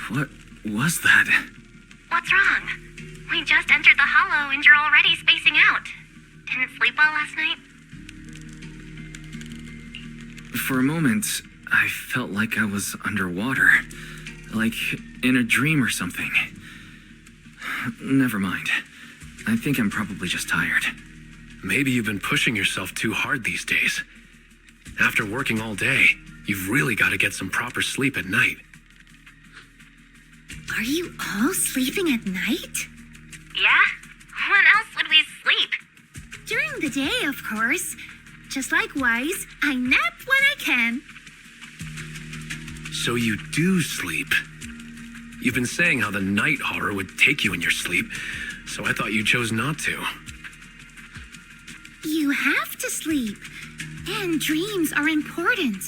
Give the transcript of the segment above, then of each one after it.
What was that? What's wrong? We just entered the hollow and you're already spacing out. Didn't sleep well last night? For a moment, I felt like I was underwater. Like in a dream or something. Never mind. I think I'm probably just tired. Maybe you've been pushing yourself too hard these days. After working all day, you've really got to get some proper sleep at night. Are you all sleeping at night? Yeah? When else would we sleep? During the day, of course. Just like Wise, I nap when I can. So you do sleep. You've been saying how the night horror would take you in your sleep, so I thought you chose not to. You have to sleep. And dreams are important.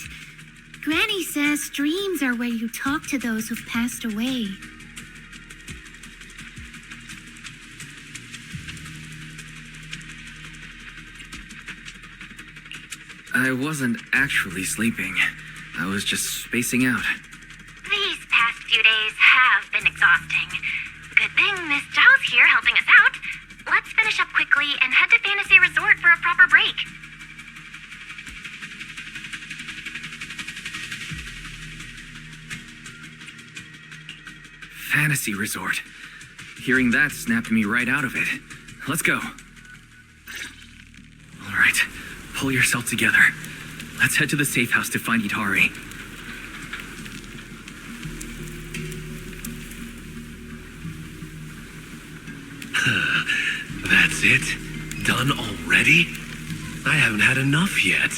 Granny says dreams are where you talk to those who've passed away. I wasn't actually sleeping. I was just spacing out. These past few days have been exhausting. Good thing Miss Zhao's here helping us out. Let's finish up quickly and head to Fantasy Resort for a proper break. Fantasy Resort. Hearing that snapped me right out of it. Let's go. All right, pull yourself together. Let's head to the safe house to find Itari. That's it? Done already? I haven't had enough yet.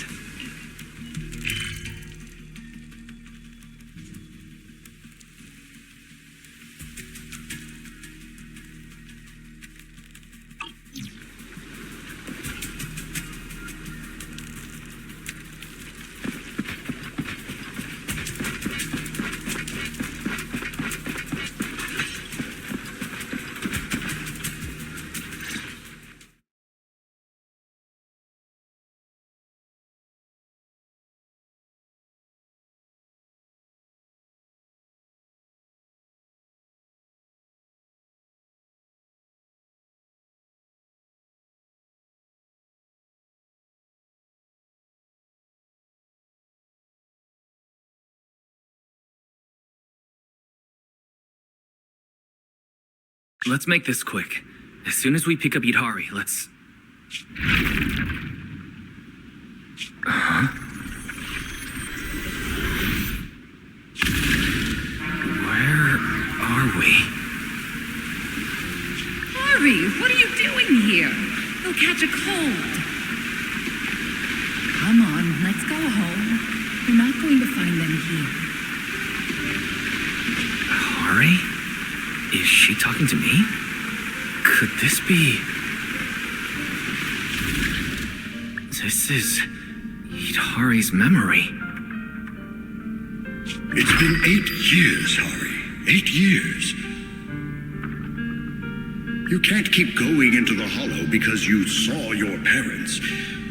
let's make this quick. As soon as we pick up Itari, let's... Where are we? Hurry! What are you doing here? You'll catch a cold. Come on, let's go home. You're not going to find them here. Hari? Is she talking to me? Could this be... This is... Itari's memory. It's been 8 years, Hari. 8 years. You can't keep going into the hollow because you saw your parents.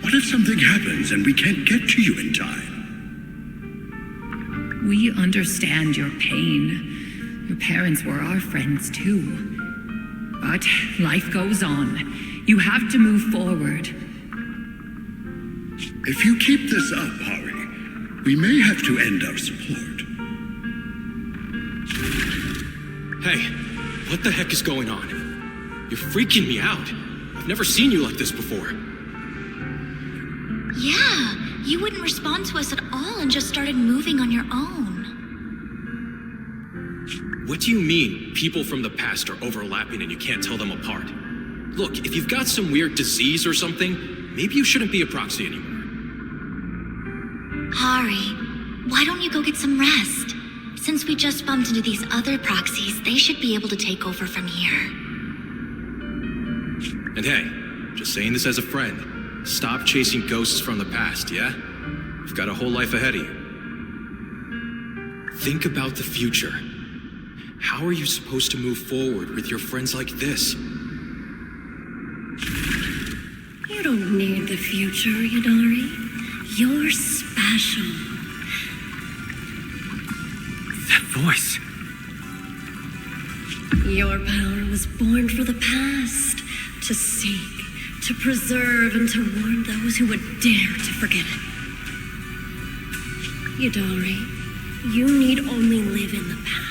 What if something happens and we can't get to you in time? We understand your pain. Your parents were our friends too. But life goes on. You have to move forward. If you keep this up, Hari, we may have to end our support. Hey, what the heck is going on? You're freaking me out. I've never seen you like this before. Yeah, you wouldn't respond to us at all and just started moving on your own. What do you mean, people from the past are overlapping and you can't tell them apart? Look, if you've got some weird disease or something, maybe you shouldn't be a proxy anymore. Hari, why don't you go get some rest? Since we just bumped into these other proxies, they should be able to take over from here. And hey, just saying this as a friend, stop chasing ghosts from the past, yeah? You've got a whole life ahead of you. Think about the future. How are you supposed to move forward with your friends like this? You don't need the future, Yadari. You're special. That voice. Your power was born for the past, to seek, to preserve, and to warn those who would dare to forget it. Yadari, you need only live in the past.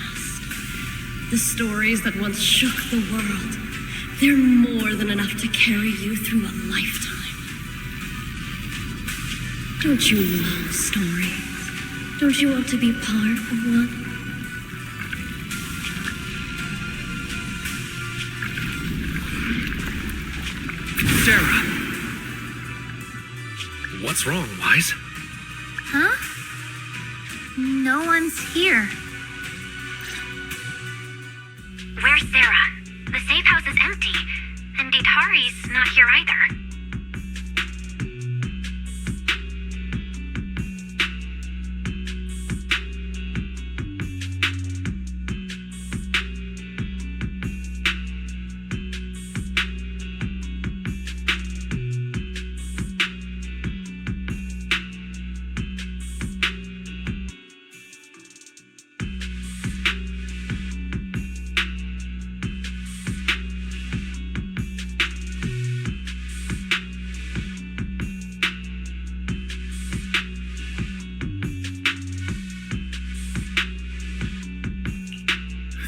The stories that once shook the world, they're more than enough to carry you through a lifetime. Don't you love stories? Don't you want to be part of one? Sarah! What's wrong, Wise? Huh? No one's here. Where's Sarah? The safe house is empty, and Itari's not here either.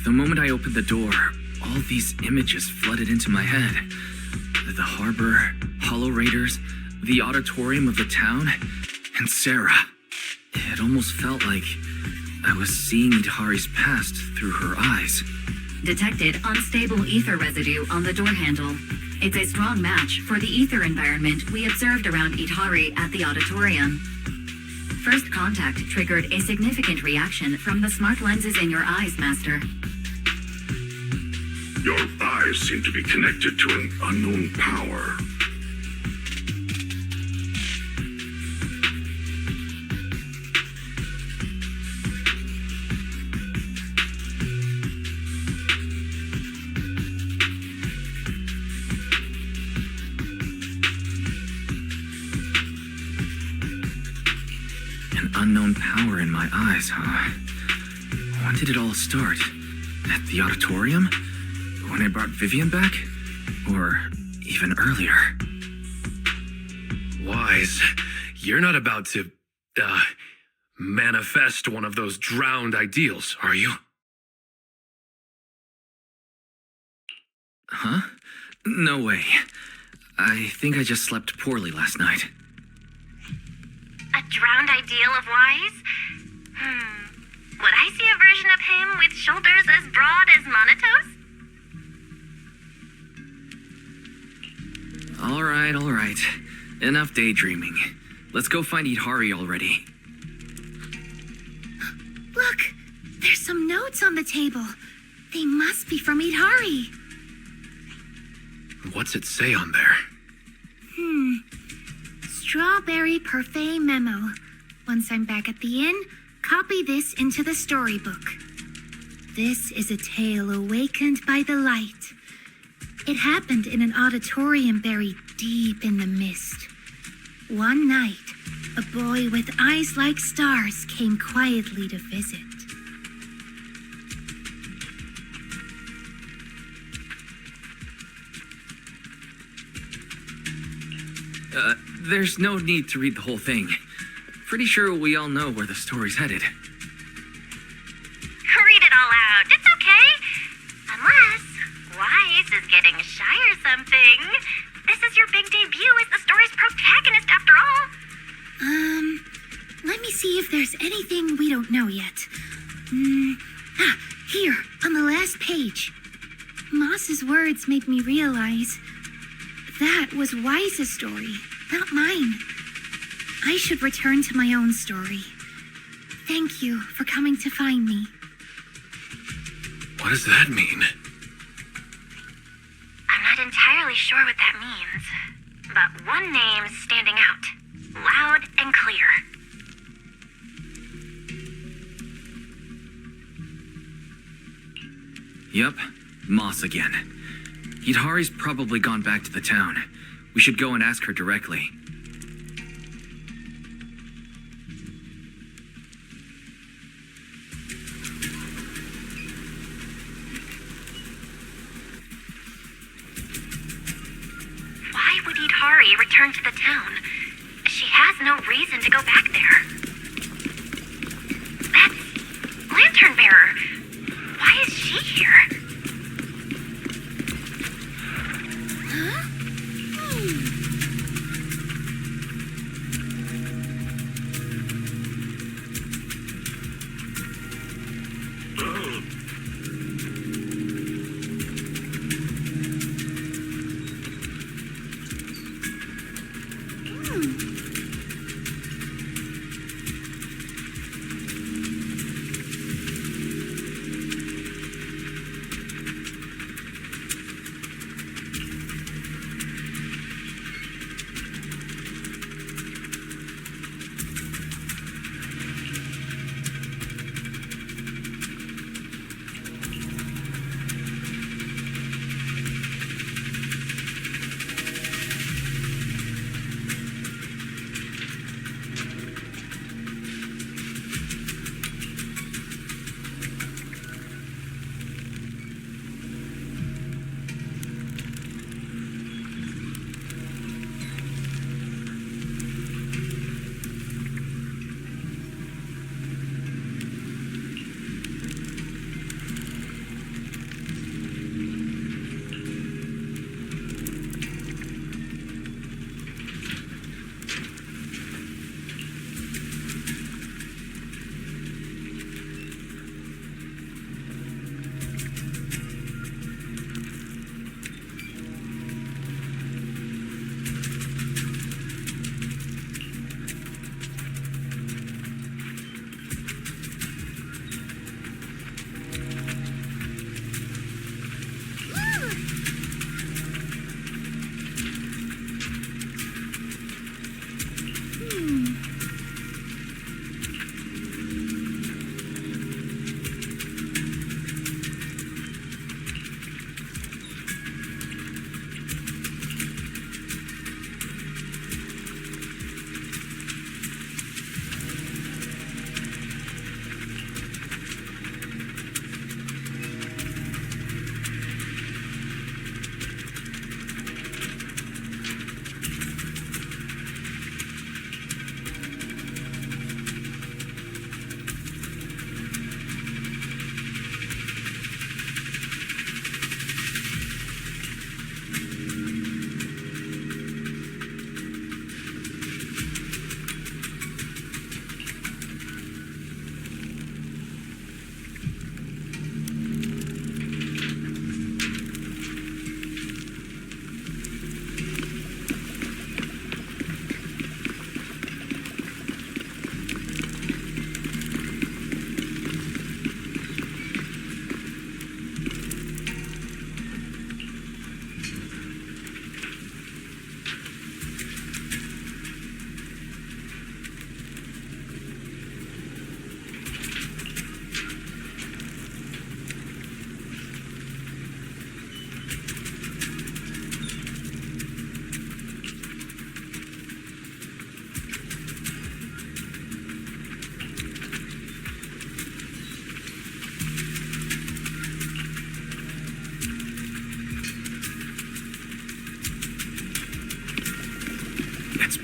The moment I opened the door, all these images flooded into my head. The harbor, hollow raiders, the auditorium of the town, and Sarah. It almost felt like I was seeing Itari's past through her eyes. Detected unstable ether residue on the door handle. It's a strong match for the ether environment we observed around Itari at the auditorium. First contact triggered a significant reaction from the smart lenses in your eyes, Master. Your eyes seem to be connected to an unknown power. An unknown power in my eyes, huh? When did it all start? At the auditorium? When I brought Vivian back? Or even earlier? Wise, you're not about to, manifest one of those drowned ideals, are you? Huh? No way. I think I just slept poorly last night. A drowned ideal of Wise? Would I see a version of him with shoulders as broad as Monato's? All right. Enough daydreaming. Let's go find Idhari already. Look, there's some notes on the table. They must be from Idhari. What's it say on there? Strawberry parfait memo. Once I'm back at the inn, copy this into the storybook. This is a tale awakened by the light. It happened in an auditorium buried deep in the mist. One night, a boy with eyes like stars came quietly to visit. There's no need to read the whole thing. Pretty sure we all know where the story's headed. Read it all out. It's okay. Unless Wise is getting shy or something. This is your big debut as the story's protagonist after all. Let me see if there's anything we don't know yet. Here, on the last page. Moss's words made me realize that was Wise's story, not mine. I should return to my own story. Thank you for coming to find me. What does that mean? I'm not entirely sure what that means, but one name's standing out, loud and clear. Yep, Moss again. Idhari's probably gone back to the town. We should go and ask her directly. Why would Idhari return to the town? She has no reason to go back there. That's Lantern Bearer. Why is she here?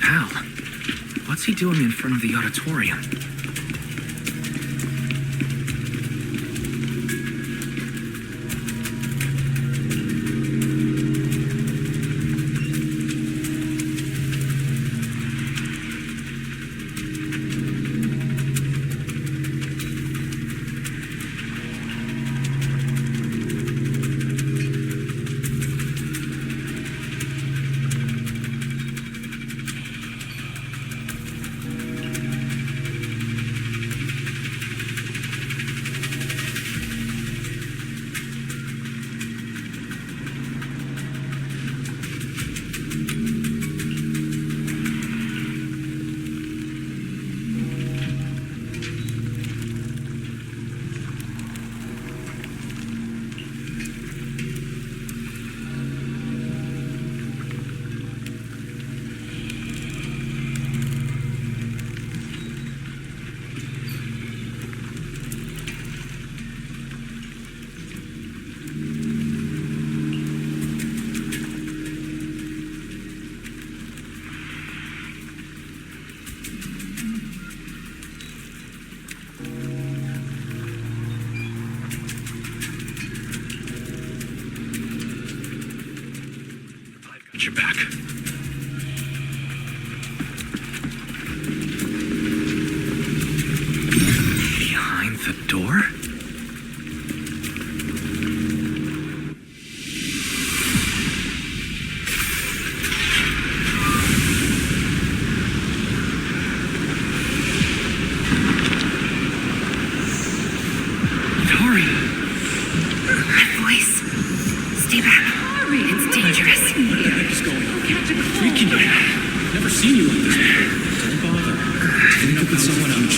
pal. What's he doing in front of the auditorium? Your back. Behind the door? Hurry! That voice. Stay back. It's dangerous. What the heck is going on? Freaking you. Never seen you like this before. Don't bother. Think up with someone else.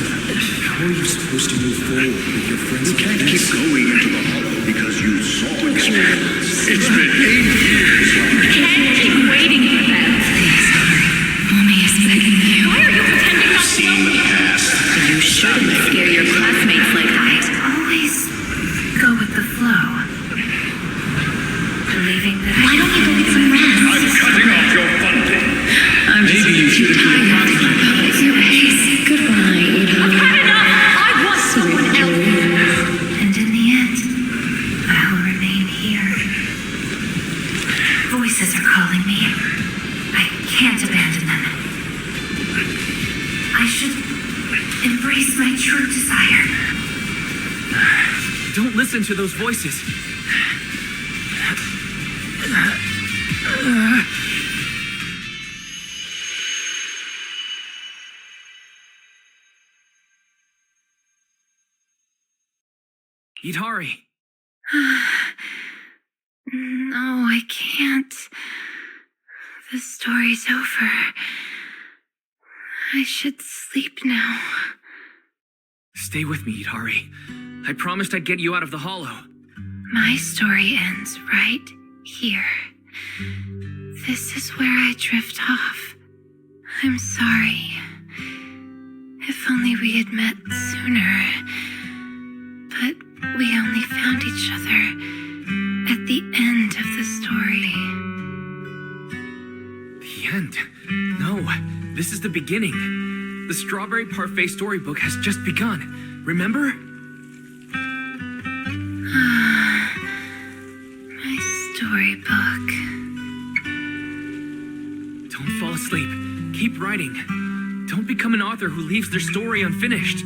How are you supposed to move forward with your friends? You can't keep going into the hollow because you saw your parents. It's been 8 years. You can't keep waiting for them. Please, Mommy is begging you. Why are you pretending not to Seen the past. You shouldn't scare your classmates like that. Always go with the flow. Believing that Why don't you go get some rest? I'm cutting off your funding. Maybe you should have been at your pace. Goodbye, I've had enough! I want someone else! And in the end, I will remain here. Voices are calling me. I can't abandon them. I should embrace my true desire. Don't listen to those voices. Itari. No, I can't. The story's over. I should sleep now. Stay with me, Itari. I promised I'd get you out of the hollow. My story ends right here. This is where I drift off. I'm sorry. If only we had met sooner. But we only found each other at the end of the story. The end? No, this is the beginning. The Strawberry Parfait storybook has just begun. Remember? My storybook. Don't fall asleep. Keep writing. Don't become an author who leaves their story unfinished.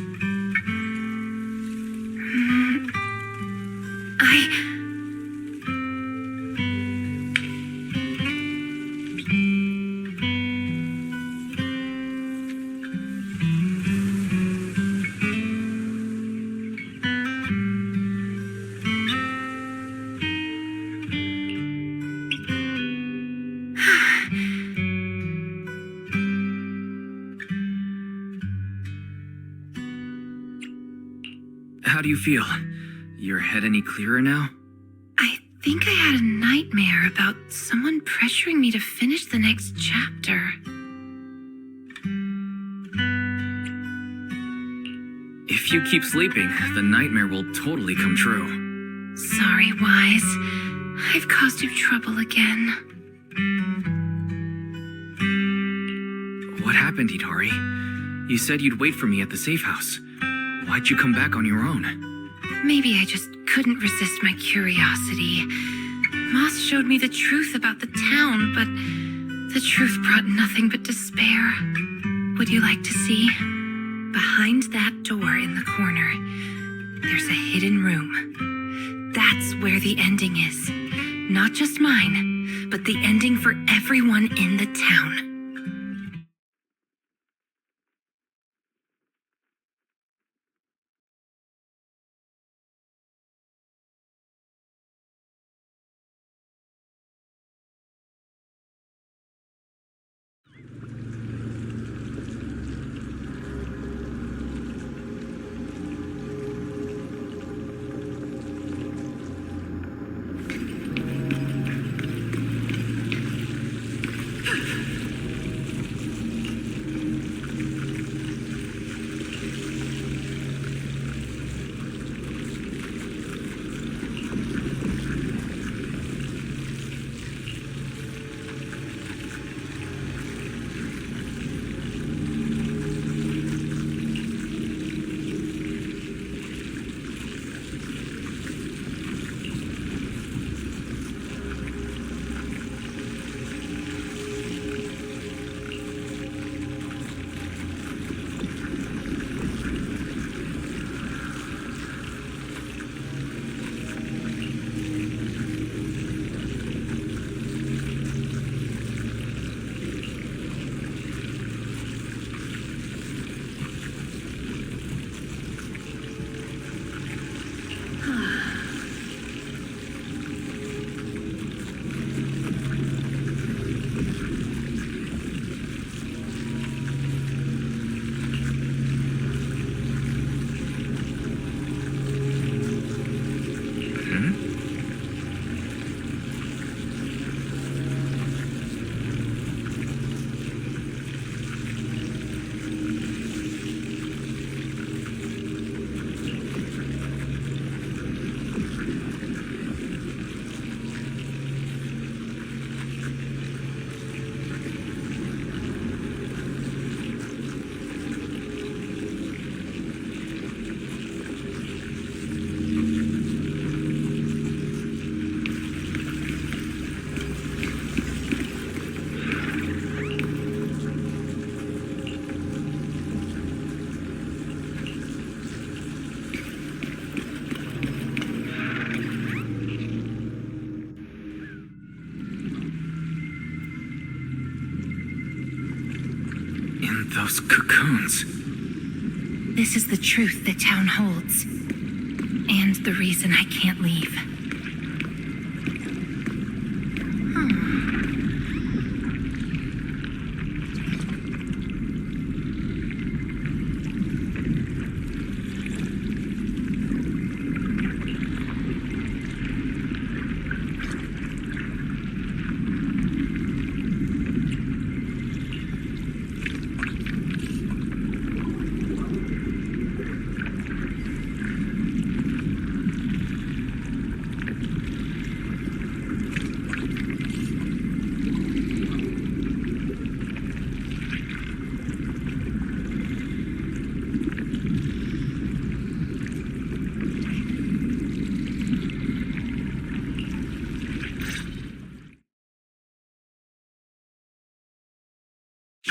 How do you feel? Your head any clearer now? I think I had a nightmare about someone pressuring me to finish the next chapter. If you keep sleeping, the nightmare will totally come true. Sorry, Wise. I've caused you trouble again. happened, Hidari? You said you'd wait for me at the safe house. Why'd you come back on your own? Maybe I just couldn't resist my curiosity. Moss showed me the truth about the town, but the truth brought nothing but despair. Would you like to see? Behind that door in the corner, there's a hidden room. That's where the ending is. Not just mine, but the ending for everyone in the town. Those cocoons. This is the truth the town holds. And the reason I can't leave.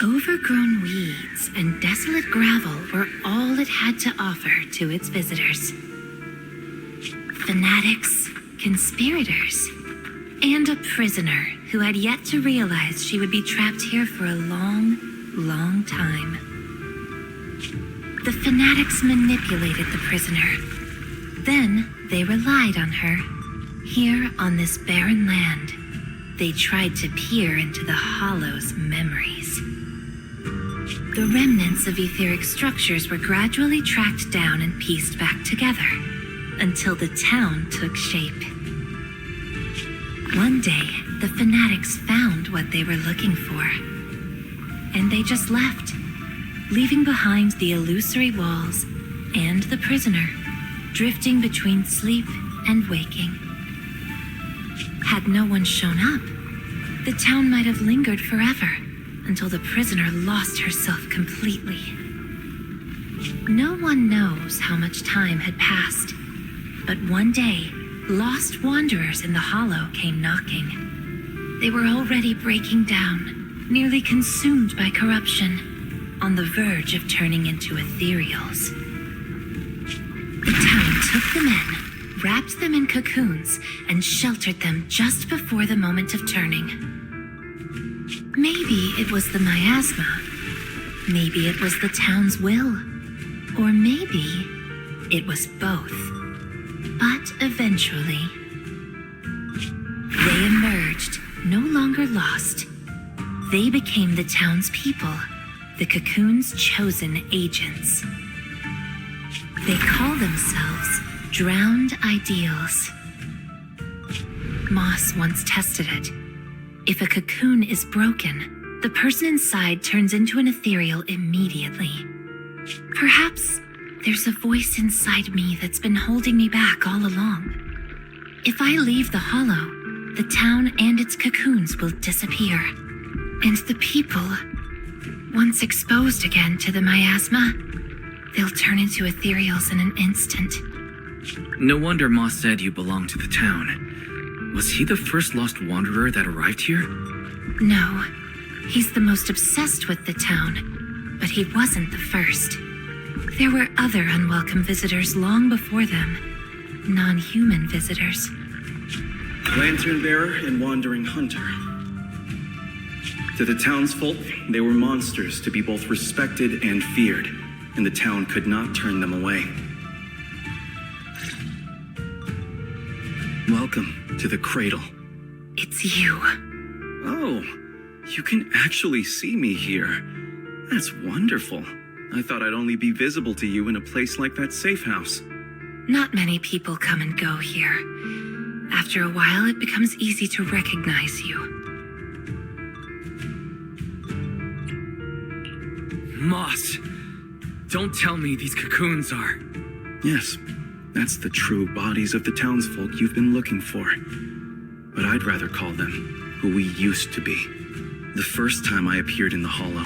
Overgrown weeds and desolate gravel were all it had to offer to its visitors. Fanatics, conspirators, and a prisoner who had yet to realize she would be trapped here for a long, long time. The fanatics manipulated the prisoner. Then they relied on her. Here on this barren land, they tried to peer into the Hollow's memories. The remnants of etheric structures were gradually tracked down and pieced back together, until the town took shape. One day, the fanatics found what they were looking for, and they just left, leaving behind the illusory walls and the prisoner, drifting between sleep and waking. Had no one shown up, the town might have lingered forever, until the prisoner lost herself completely. No one knows how much time had passed, but one day, lost wanderers in the hollow came knocking. They were already breaking down, nearly consumed by corruption, on the verge of turning into ethereals. The town took them in, wrapped them in cocoons, and sheltered them just before the moment of turning. Maybe it was the miasma. Maybe it was the town's will. Or maybe it was both. But eventually, they emerged, no longer lost. They became the town's people, the cocoon's chosen agents. They call themselves drowned ideals. Moss once tested it. If a cocoon is broken, the person inside turns into an ethereal immediately. Perhaps there's a voice inside me that's been holding me back all along. If I leave the hollow, the town and its cocoons will disappear. And the people, once exposed again to the miasma, they'll turn into ethereals in an instant. No wonder Moss said you belong to the town. Was he the first lost wanderer that arrived here? No, he's the most obsessed with the town, but he wasn't the first. There were other unwelcome visitors long before them, non-human visitors. Lantern bearer and wandering hunter. To the townsfolk, they were monsters to be both respected and feared, and the town could not turn them away. Welcome to the cradle. It's you. Oh, you can actually see me here. That's wonderful. I thought I'd only be visible to you in a place like that safe house. Not many people come and go here. After a while, it becomes easy to recognize you. Moss, don't tell me these cocoons are... Yes, that's the true bodies of the townsfolk you've been looking for. But I'd rather call them who we used to be. The first time I appeared in the hollow,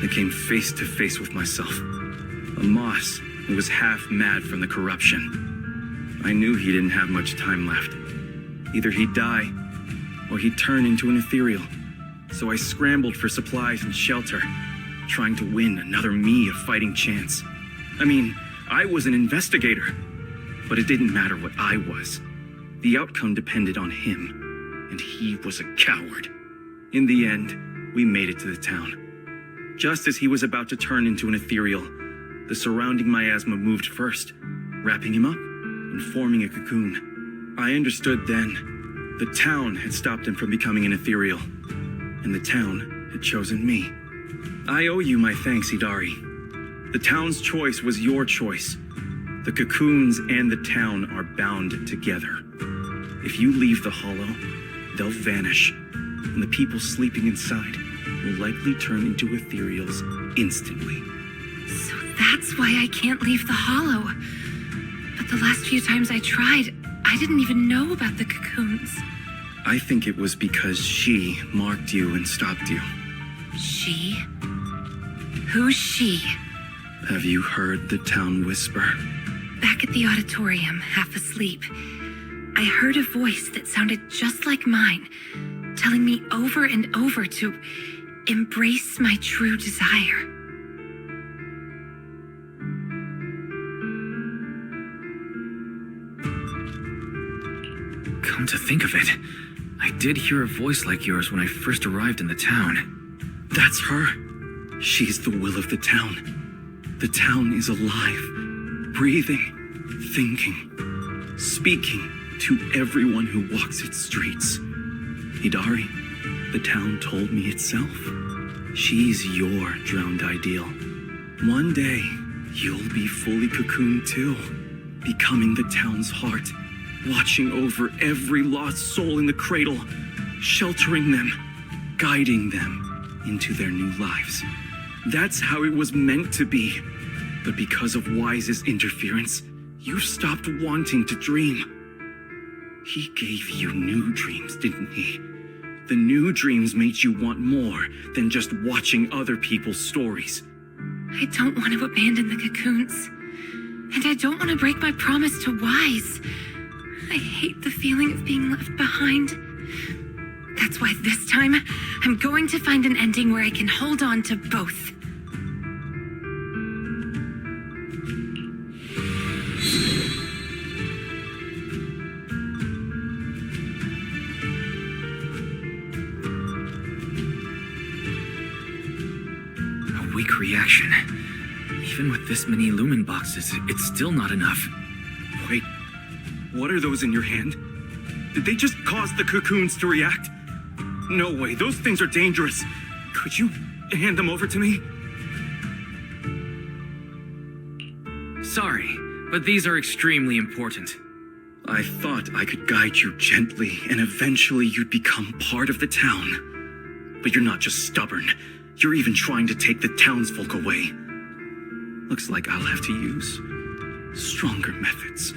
I came face to face with myself. A Moss who was half mad from the corruption. I knew he didn't have much time left. Either he'd die, or he'd turn into an ethereal. So I scrambled for supplies and shelter, trying to win another me a fighting chance. I mean, I was an investigator, but it didn't matter what I was. The outcome depended on him, and he was a coward. In the end, we made it to the town. Just as he was about to turn into an ethereal, the surrounding miasma moved first, wrapping him up and forming a cocoon. I understood then, the town had stopped him from becoming an ethereal, and the town had chosen me. I owe you my thanks, Idari. The town's choice was your choice. The cocoons and the town are bound together. If you leave the hollow, they'll vanish, and the people sleeping inside will likely turn into ethereals instantly. So that's why I can't leave the hollow. But the last few times I tried, I didn't even know about the cocoons. I think it was because she marked you and stopped you. She? Who's she? Have you heard the town whisper? Back at the auditorium, half asleep, I heard a voice that sounded just like mine, telling me over and over to embrace my true desire. Come to think of it, I did hear a voice like yours when I first arrived in the town. That's her. She's the will of the town. The town is alive, breathing, thinking, speaking to everyone who walks its streets. Hidari, the town told me itself. She's your drowned ideal. One day, you'll be fully cocooned too, becoming the town's heart, watching over every lost soul in the cradle, sheltering them, guiding them into their new lives. That's how it was meant to be. But because of Wise's interference, you stopped wanting to dream. He gave you new dreams, didn't he? The new dreams made you want more than just watching other people's stories. I don't want to abandon the cocoons. And I don't want to break my promise to Wise. I hate the feeling of being left behind. That's why this time, I'm going to find an ending where I can hold on to both. A weak reaction. Even with this many lumen boxes, it's still not enough. Wait, what are those in your hand? Did they just cause the cocoons to react? No way, those things are dangerous. Could you hand them over to me? Sorry, but these are extremely important. I thought I could guide you gently, and eventually you'd become part of the town. But you're not just stubborn. You're even trying to take the townsfolk away. Looks like I'll have to use stronger methods.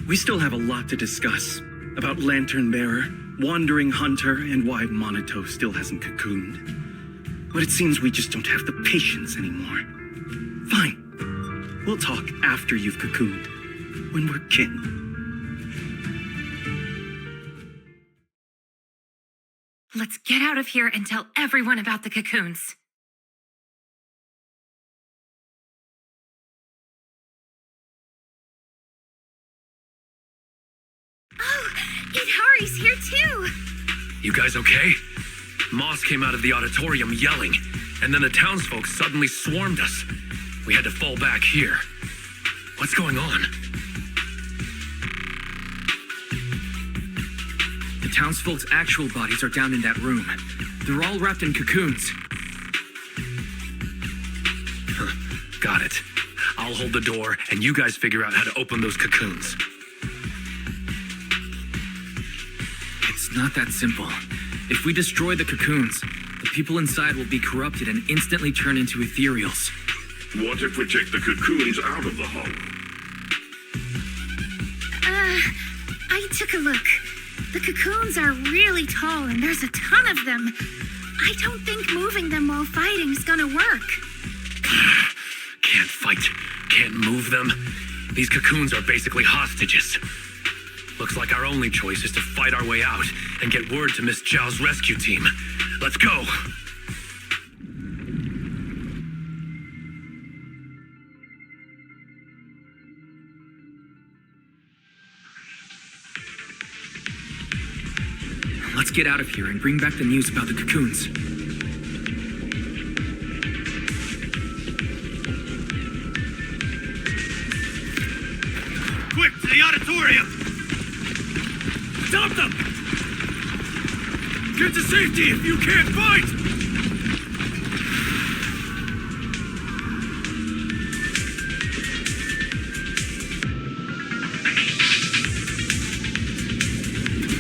We still have a lot to discuss about Lantern Bearer, Wandering Hunter, and why Monito still hasn't cocooned. But it seems we just don't have the patience anymore. Fine. We'll talk after you've cocooned, when we're kin. Let's get out of here and tell everyone about the cocoons. Oh, Itari's here too! You guys okay? Moss came out of the auditorium yelling, and then the townsfolk suddenly swarmed us. We had to fall back here. What's going on? The townsfolk's actual bodies are down in that room. They're all wrapped in cocoons. Got it. I'll hold the door, and you guys figure out how to open those cocoons. It's not that simple. If we destroy the cocoons, the people inside will be corrupted and instantly turn into ethereals. What if we take the cocoons out of the hull? I took a look. The cocoons are really tall and there's a ton of them. I don't think moving them while fighting's gonna work. Can't fight. Can't move them. These cocoons are basically hostages. Looks like our only choice is to fight our way out and get word to Miss Zhao's rescue team. Let's go! Let's get out of here and bring back the news about the cocoons. Quick, to the auditorium! Stop them! Get to safety if you can't fight!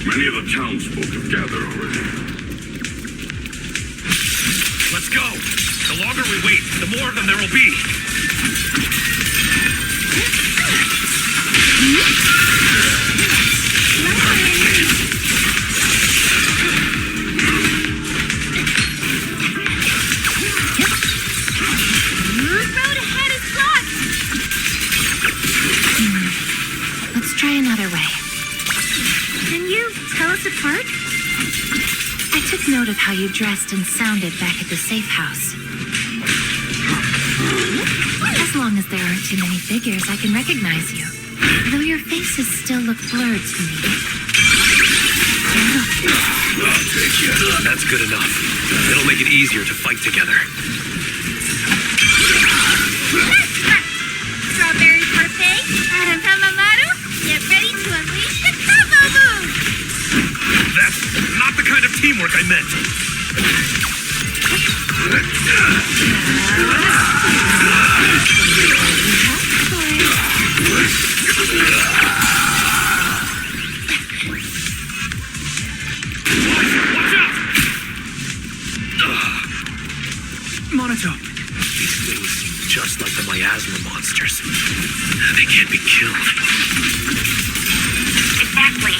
Many of the townsfolk have gathered already. Let's go! The longer we wait, the more of them there will be! Road ahead is blocked! Let's try another way. Can you tell us apart? I took note of how you dressed and sounded back at the safe house. As long as there aren't too many figures, I can recognize you. Though your faces still look blurred to me. That's good enough. It'll make it easier to fight together. Strawberry parfait, Adam Hamamaru, get ready to unleash the combo move! That's not the kind of teamwork I meant. Watch out! Monito! These things seem just like the miasma monsters. They can't be killed. Exactly.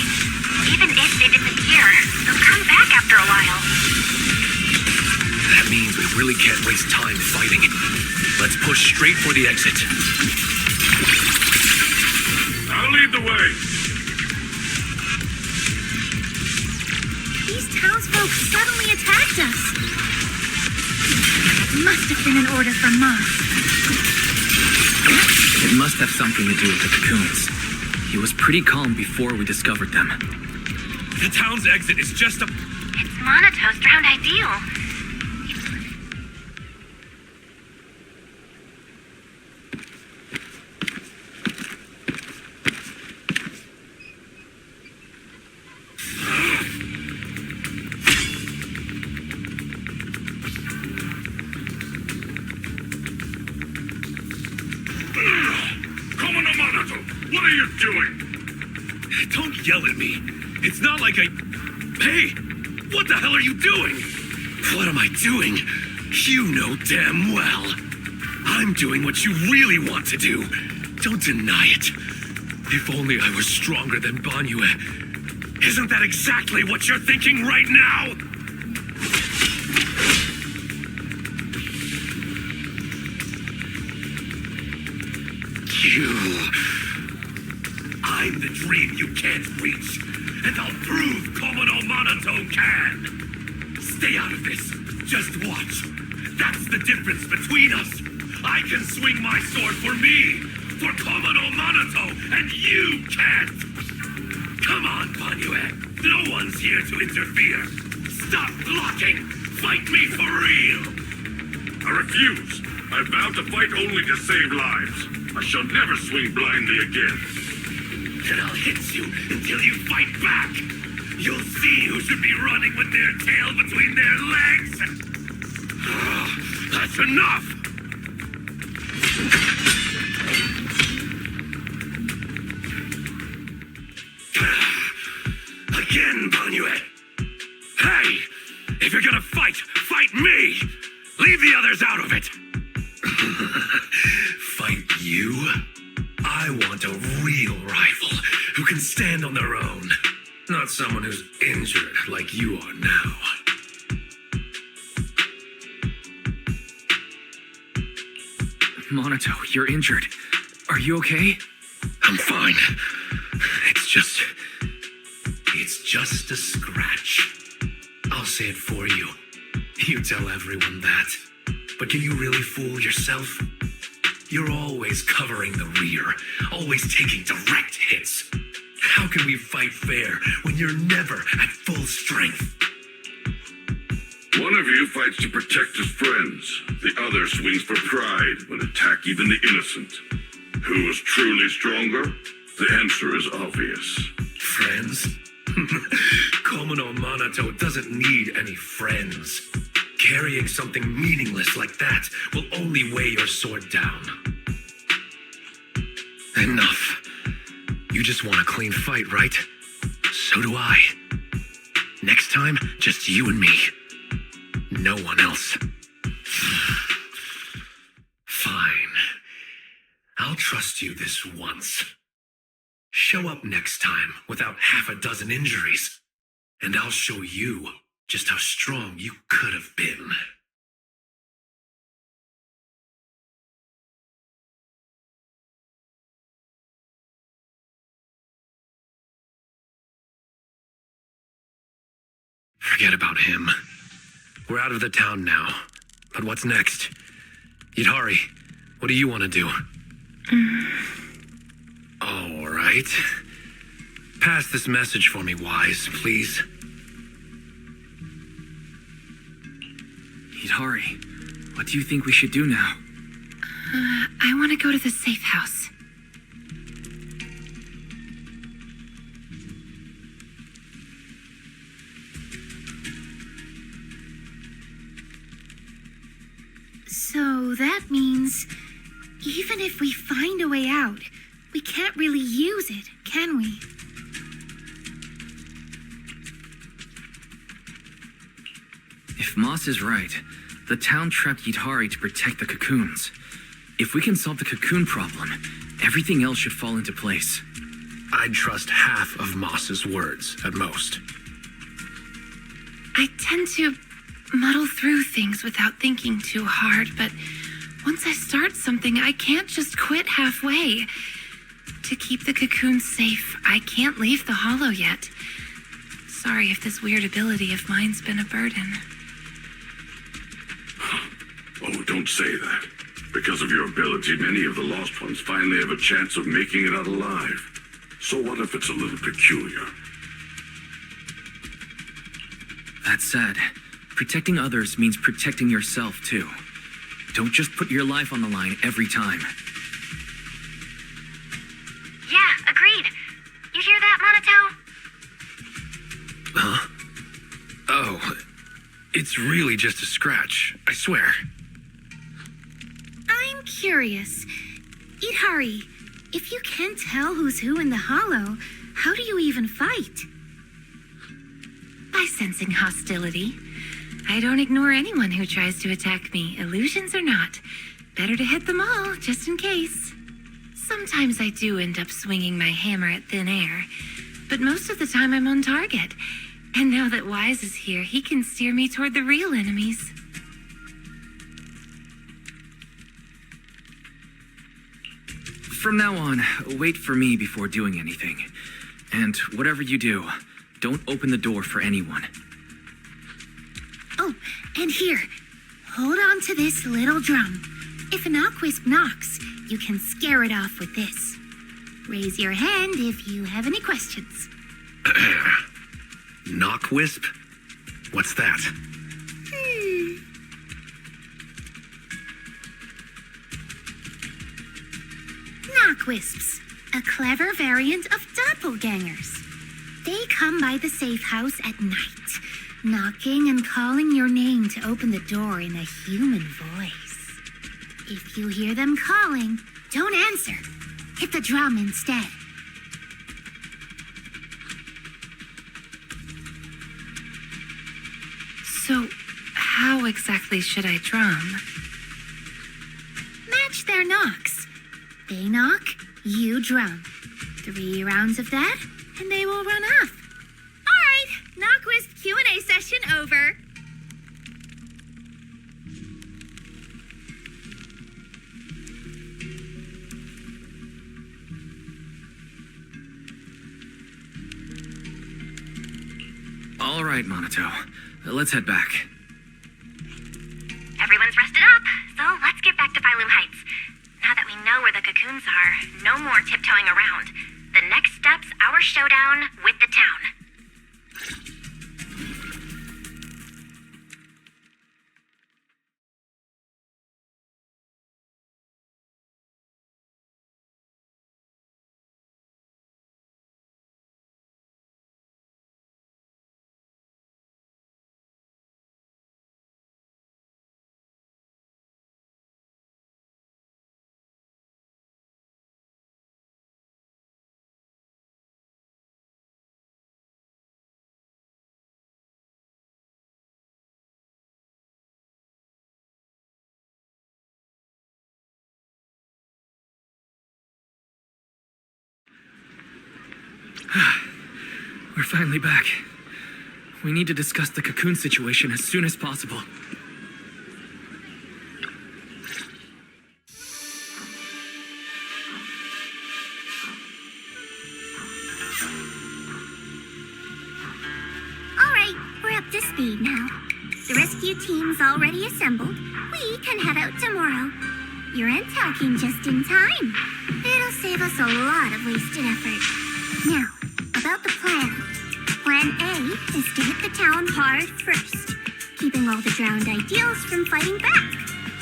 Even if they disappear, they'll come back after a while. That means we really can't waste time fighting. Let's push straight for the exit. I'll lead the way. These townsfolk suddenly attacked us. It must have been an order from Moss. It must have something to do with the cocoons. He was pretty calm before we discovered them. The town's exit is just a... It's Monato's drowned ideal. What are you doing? Don't yell at me. It's not like I... Hey! What the hell are you doing? What am I doing? You know damn well. I'm doing what you really want to do. Don't deny it. If only I was stronger than Banyue. Isn't that exactly what you're thinking right now? I'm the dream you can't reach, and I'll prove Komodo Monoto can. Stay out of this. Just watch. That's the difference between us. I can swing my sword for me, for Komodo Monoto, and you can't. Come on, Banyue. No one's here to interfere. Stop blocking. Fight me for real. I refuse. I vow to fight only to save lives. I shall never swing blindly again. Then I'll hit you until you fight back. You'll see who should be running with their tail between their legs. That's enough. Again, Banyue. Hey, if you're gonna fight, fight me. Leave the others out of it. Fight you? I want a real rival who can stand on their own, not someone who's injured like you are now. Monato, you're injured. Are you okay? I'm fine. It's just a scratch. I'll say it for you. You tell everyone that. But can you really fool yourself? You're always covering the rear, always taking direct hits. How can we fight fair when you're never at full strength? One of you fights to protect his friends. The other swings for pride when attack even the innocent. Who is truly stronger? The answer is obvious. Friends? Komodo Monoto doesn't need any friends. Carrying something meaningless like that will only weigh your sword down. Enough. You just want a clean fight, right? So do I. Next time, just you and me. No one else. Fine. I'll trust you this once. Show up next time without half a dozen injuries, and I'll show you just how strong you could have been. Forget about him. We're out of the town now. But what's next? Yidhari, what do you want to do? All right. Pass this message for me, Wise, please. Hidari, what do you think we should do now? I want to go to the safe house. So that means, even if we find a way out, we can't really use it, can we? If Moss is right, the town trapped Yidhari to protect the cocoons. If we can solve the cocoon problem, everything else should fall into place. I'd trust half of Moss's words, at most. I tend to muddle through things without thinking too hard, but once I start something, I can't just quit halfway. To keep the cocoon safe, I can't leave the hollow yet. Sorry if this weird ability of mine's been a burden. Oh, don't say that. Because of your ability, many of the lost ones finally have a chance of making it out alive. So what if it's a little peculiar? That said, protecting others means protecting yourself, too. Don't just put your life on the line every time. Yeah, agreed. You hear that, Monato? Huh? Oh, it's really just a scratch, I swear. I'm curious. Itari, if you can't tell who's who in the hollow, how do you even fight? By sensing hostility. I don't ignore anyone who tries to attack me, illusions or not. Better to hit them all, just in case. Sometimes I do end up swinging my hammer at thin air, but most of the time I'm on target. And now that Wise is here, he can steer me toward the real enemies. From now on, wait for me before doing anything. And whatever you do, don't open the door for anyone. Oh, and here, hold on to this little drum. If a knockwisp knocks, you can scare it off with this. Raise your hand if you have any questions. Knockwisp? What's that? Knockwisps, a clever variant of doppelgangers. They come by the safe house at night, knocking and calling your name to open the door in a human voice. If you hear them calling, don't answer. Hit the drum instead. So, how exactly should I drum? Match their knocks. They knock, you drum. 3 rounds of that, and they will run off. All right, Knockwisp Q&A session over. All right, Monato. Let's head back. Everyone's rested up, so let's get back to Phylum Heights. Now that we know where the cocoons are, no more tiptoeing around. The next step's our showdown with the town. We're finally back. We need to discuss the cocoon situation as soon as possible. All right, we're up to speed now. The rescue team's already assembled. We can head out tomorrow. You're attacking just in time. It'll save us a lot of wasted effort. Now, about the plan. Plan A is to hit the town hard first, keeping all the drowned ideals from fighting back,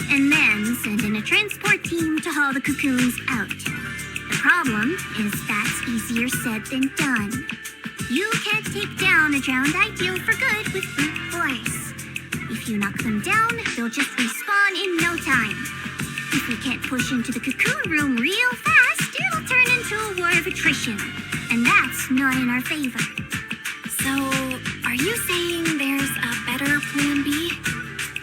and then send in a transport team to haul the cocoons out. The problem is that's easier said than done. You can't take down a drowned ideal for good with brute force. If you knock them down, they'll just respawn in no time. If we can't push into the cocoon room real fast, it'll turn into a war of attrition. And that's not in our favor. So, are you saying there's a better plan B?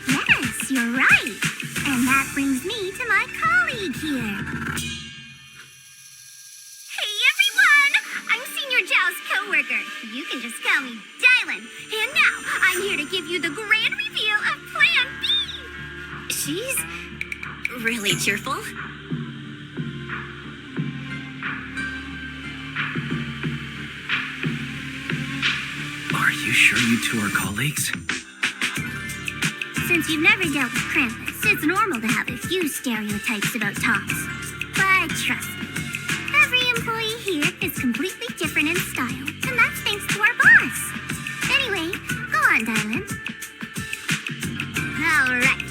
Yes, you're right. And that brings me to my colleague here. Hey everyone! call me Dylan. And now, I'm here to give you the grand reveal of Plan B. She's really cheerful. Are you sure you two are colleagues? Since you've never dealt with Krampus, it's normal to have a few stereotypes about tops. But trust me, every employee here is completely different in style, and that's thanks to our boss. Anyway, go on, Dylan. Alright,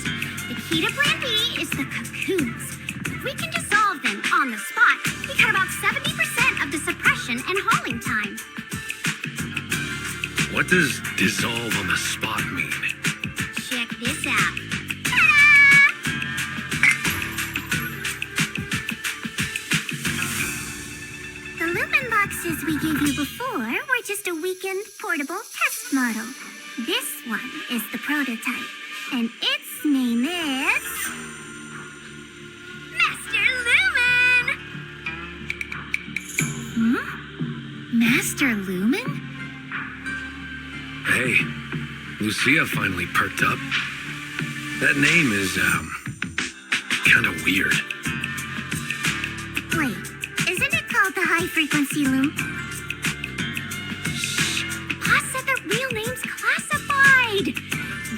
the key to Plan B is the cocoons. If we can dissolve them on the spot, we cut about 70% of the suppression and hauling time. What does dissolve on the spot mean? Check this out. The lumen boxes we gave you before were just a weekend portable test model. This one is the prototype, and its name is... Master Lumen! Master Lumen? Hey, Lucia finally perked up. That name is, kind of weird. Wait, isn't it called the high-frequency loom? Boss said the real name's classified!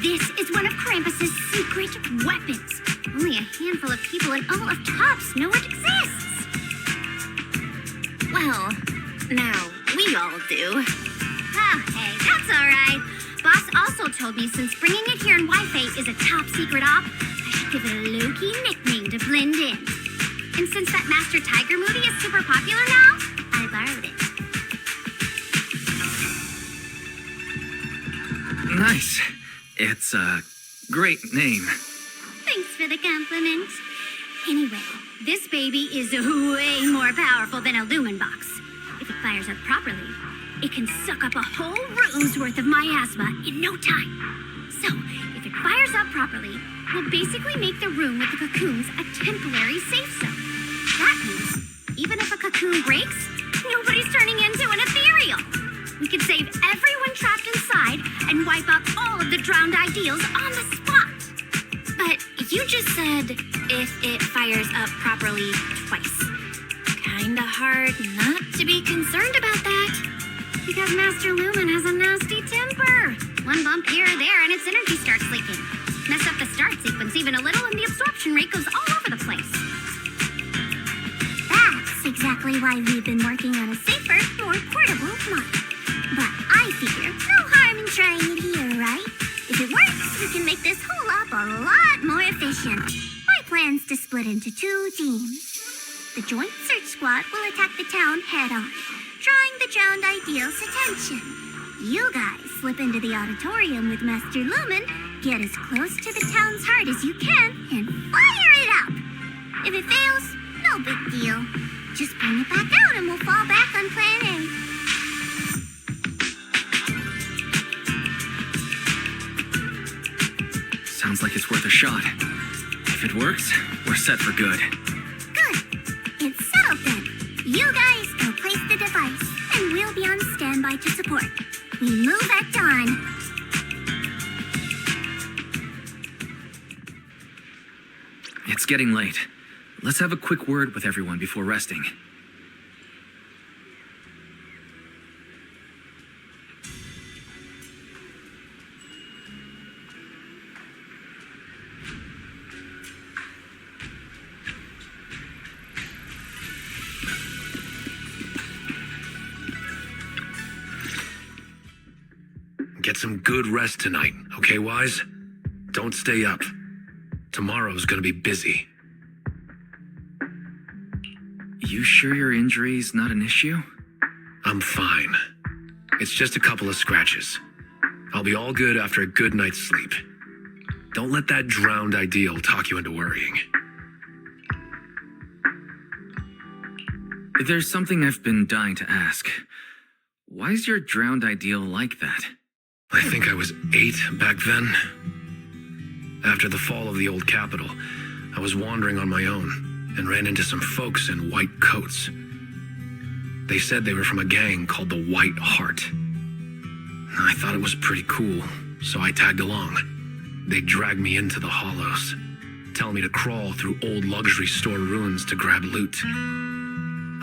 This is one of Krampus's secret weapons. Only a handful of people in all of Tops know it exists. Well, now we all do. Oh, hey, that's all right. Boss also told me since bringing it here in Wi-Fi is a top secret op, I should give it a low-key nickname to blend in. And since that Master Tiger movie is super popular now, I borrowed it. Nice. It's a great name. Thanks for the compliment. Anyway, this baby is way more powerful than a lumen box. If it fires up properly, it can suck up a whole room's worth of miasma in no time. So, if it fires up properly, we'll basically make the room with the cocoons a temporary safe zone. That means, even if a cocoon breaks, nobody's turning into an ethereal. We could save everyone trapped inside and wipe out all of the drowned ideals on the spot. But you just said if it fires up properly twice. Kinda hard not to be concerned about that. Because Master Lumen has a nasty temper. One bump here or there and its energy starts leaking. Mess up the start sequence even a little and the absorption rate goes all over the place. That's exactly why we've been working on a safer, more portable model. But I figure no harm in trying it here, right? If it works, we can make this whole op a lot more efficient. My plan's to split into 2 teams. The Joint Search Squad will attack the town head-on, drawing the drowned ideal's attention. You guys slip into the auditorium with Master Lumen, get as close to the town's heart as you can, and fire it up! If it fails, no big deal. Just bring it back out and we'll fall back on Plan A. Sounds like it's worth a shot. If it works, we're set for good. Good. It's settled then. You guys go place the device, and we'll be on standby to support. We move at dawn. It's getting late. Let's have a quick word with everyone before resting. Get some good rest tonight, okay, Wise? Don't stay up. Tomorrow's gonna be busy. You sure your injury's not an issue? I'm fine. It's just a couple of scratches. I'll be all good after a good night's sleep. Don't let that drowned ideal talk you into worrying. There's something I've been dying to ask. Why's your drowned ideal like that? I think I was 8 back then. After the fall of the old capital, I was wandering on my own and ran into some folks in white coats. They said they were from a gang called the White Heart. I thought it was pretty cool, so I tagged along. They dragged me into the hollows, telling me to crawl through old luxury store ruins to grab loot.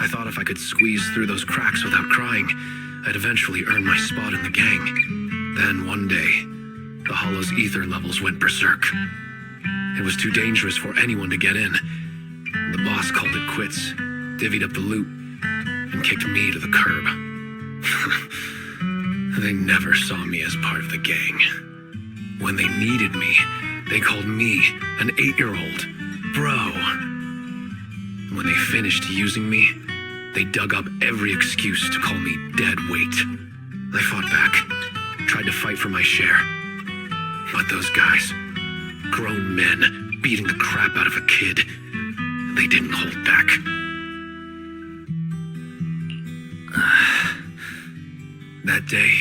I thought if I could squeeze through those cracks without crying, I'd eventually earn my spot in the gang. Then one day, the hollow's ether levels went berserk. It was too dangerous for anyone to get in. The boss called it quits, divvied up the loot, and kicked me to the curb. They never saw me as part of the gang. When they needed me, they called me an 8-year-old bro. When they finished using me, they dug up every excuse to call me dead weight. I fought back, tried to fight for my share. But those guys, grown men beating the crap out of a kid, they didn't hold back. That day,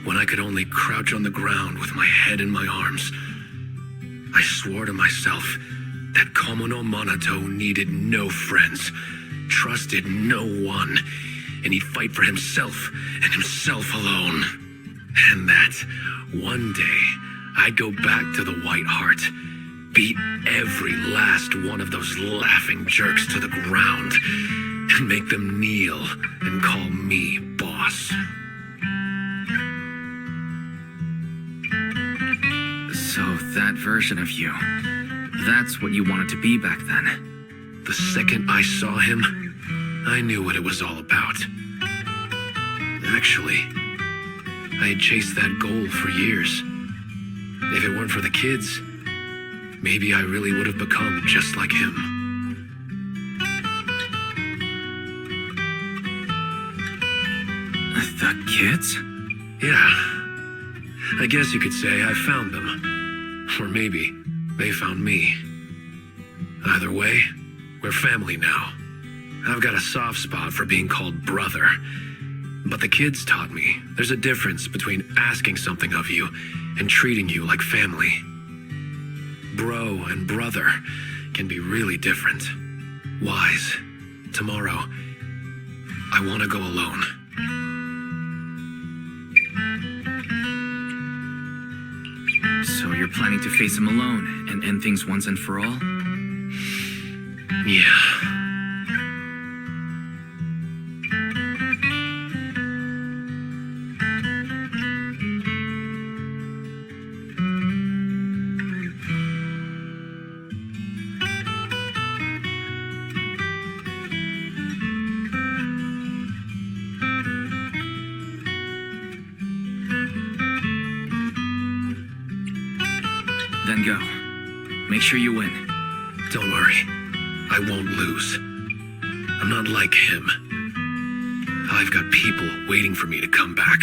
when I could only crouch on the ground with my head in my arms, I swore to myself that Komono Monato needed no friends, trusted no one, and he'd fight for himself and himself alone. And that one day I'd go back to the White Heart, beat every last one of those laughing jerks to the ground, and make them kneel and call me boss. So that version of you, that's what you wanted to be back then. The second I saw him, I knew what it was all about. Actually, I had chased that goal for years. If it weren't for the kids, maybe I really would have become just like him. The kids? Yeah. I guess you could say I found them. Or maybe they found me. Either way, we're family now. I've got a soft spot for being called brother. But the kids taught me there's a difference between asking something of you and treating you like family. Bro and brother can be really different. Wise, tomorrow, I want to go alone. So you're planning to face him alone and end things once and for all? Yeah. Then go. Make sure you win. Don't worry. I won't lose. I'm not like him. I've got people waiting for me to come back.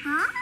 Huh?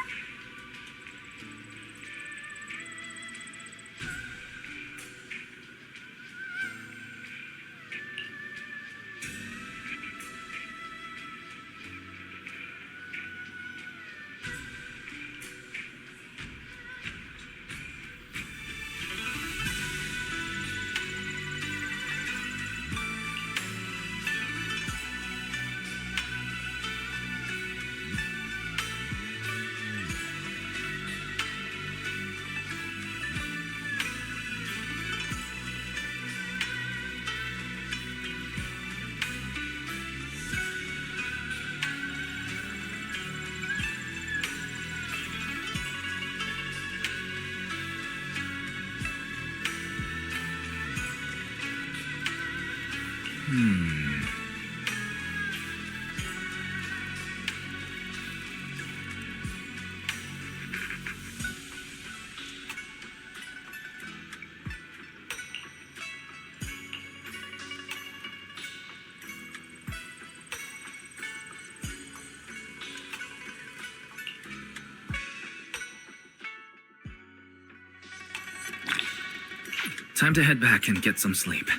Time to head back and get some sleep.